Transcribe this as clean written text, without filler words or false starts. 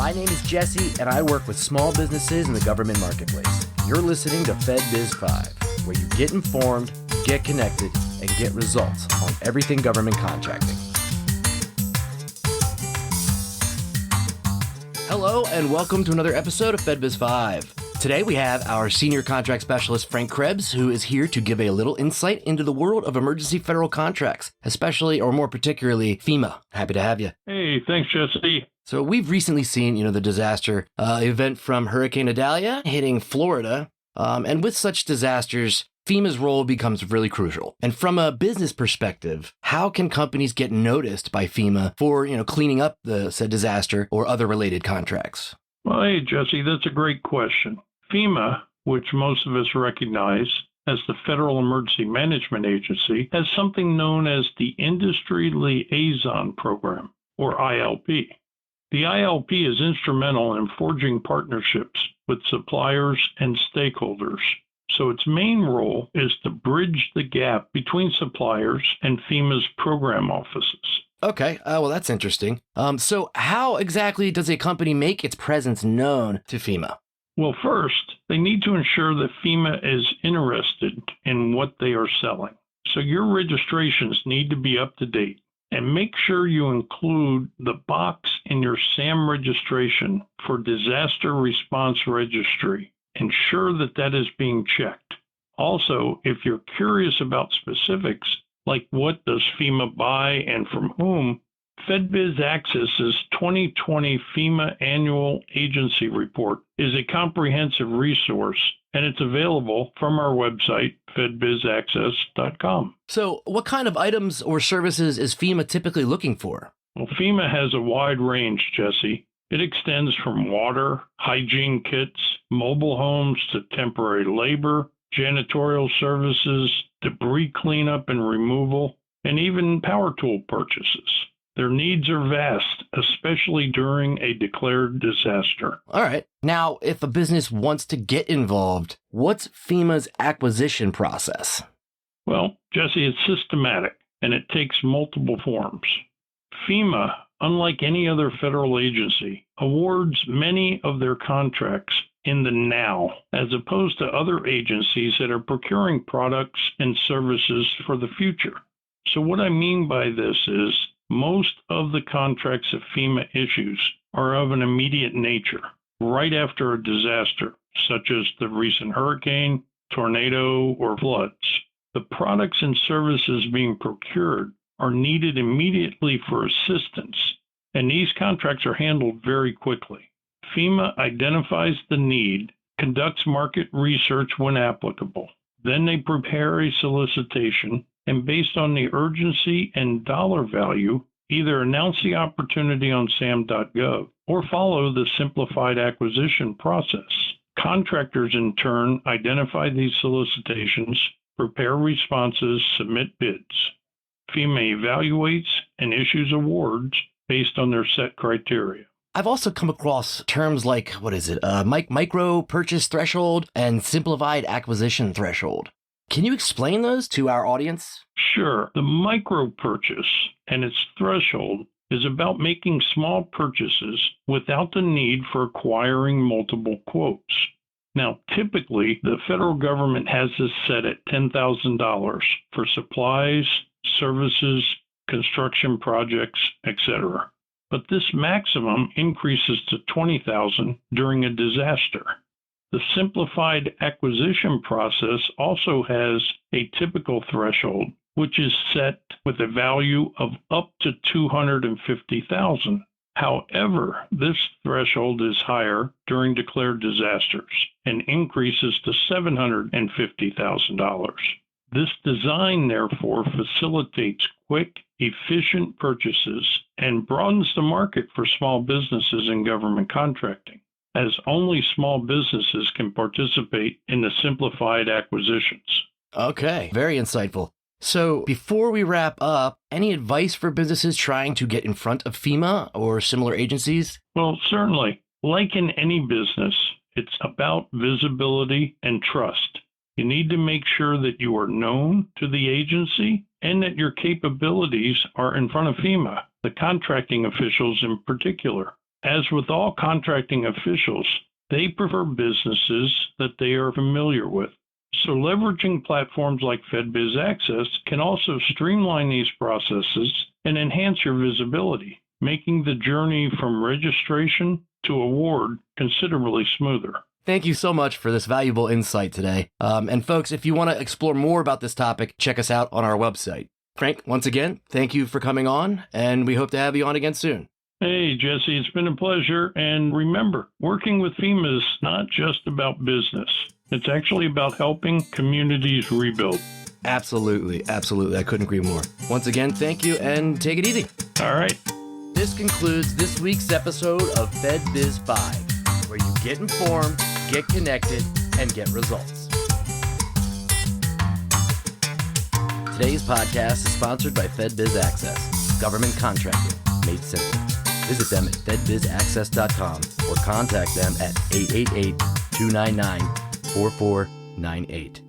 My name is Jesse, and I work with small businesses in the government marketplace. You're listening to FedBiz 5, where you get informed, get connected, and get results on everything government contracting. Hello, and welcome to another episode of FedBiz 5. Today we have our senior contract specialist, Frank Krebs, who is here to give a little insight into the world of emergency federal contracts, especially, or more particularly, FEMA. Happy to have you. Hey, thanks, Jesse. So we've recently seen, the disaster event from Hurricane Idalia hitting Florida. And with such disasters, FEMA's role becomes really crucial. And from a business perspective, how can companies get noticed by FEMA for, cleaning up the said disaster or other related contracts? Well, hey, Jesse, that's a great question. FEMA, which most of us recognize as the Federal Emergency Management Agency, has something known as the Industry Liaison Program, or ILP. The ILP is instrumental in forging partnerships with suppliers and stakeholders. So its main role is to bridge the gap between suppliers and FEMA's program offices. Okay, well, that's interesting. So how exactly does a company make its presence known to FEMA? Well, first, they need to ensure that FEMA is interested in what they are selling. So your registrations need to be up to date. And make sure you include the box in your SAM registration for Disaster Response Registry. Ensure that that is being checked. Also, if you're curious about specifics, like what does FEMA buy and from whom, FedBiz Access's 2020 FEMA Annual Agency Report is a comprehensive resource, and it's available from our website, fedbizaccess.com. So what kind of items or services is FEMA typically looking for? Well, FEMA has a wide range, Jesse. It extends from water, hygiene kits, mobile homes to temporary labor, janitorial services, debris cleanup and removal, and even power tool purchases. Their needs are vast, especially during a declared disaster. All right. Now, if a business wants to get involved, what's FEMA's acquisition process? Well, Jesse, it's systematic, and it takes multiple forms. FEMA, unlike any other federal agency, awards many of their contracts in the now, as opposed to other agencies that are procuring products and services for the future. So what I mean by this is, most of the contracts that FEMA issues are of an immediate nature, right after a disaster, such as the recent hurricane, tornado, or floods. The products and services being procured are needed immediately for assistance, and these contracts are handled very quickly. FEMA identifies the need, conducts market research when applicable. Then they prepare a solicitation, and based on the urgency and dollar value, either announce the opportunity on SAM.gov or follow the simplified acquisition process. Contractors, in turn, identify these solicitations, prepare responses, submit bids. FEMA evaluates and issues awards based on their set criteria. I've also come across terms like, micro purchase threshold and simplified acquisition threshold. Can you explain those to our audience? Sure. The micro purchase and its threshold is about making small purchases without the need for acquiring multiple quotes. Now, typically, the federal government has this set at $10,000 for supplies, services, construction projects, etc. But this maximum increases to $20,000 during a disaster. The simplified acquisition process also has a typical threshold, which is set with a value of up to $250,000. However, this threshold is higher during declared disasters and increases to $750,000. This design, therefore, facilitates quick, efficient purchases and broadens the market for small businesses in government contracting, as only small businesses can participate in the simplified acquisitions. Okay, very insightful. So before we wrap up, any advice for businesses trying to get in front of FEMA or similar agencies? Well, certainly. Like in any business, it's about visibility and trust. You need to make sure that you are known to the agency and that your capabilities are in front of FEMA, the contracting officials in particular. As with all contracting officials, they prefer businesses that they are familiar with. So leveraging platforms like FedBiz Access can also streamline these processes and enhance your visibility, making the journey from registration to award considerably smoother. Thank you so much for this valuable insight today. And folks, if you want to explore more about this topic, check us out on our website. Frank, once again, thank you for coming on, and we hope to have you on again soon. Hey, Jesse, it's been a pleasure. And remember, working with FEMA is not just about business. It's actually about helping communities rebuild. Absolutely. Absolutely. I couldn't agree more. Once again, thank you, and take it easy. All right. This concludes this week's episode of FedBiz 5, where you get informed, get connected, and get results. Today's podcast is sponsored by FedBiz Access, government contracting made simple. Visit them at fedbizaccess.com or contact them at 888-299-4498.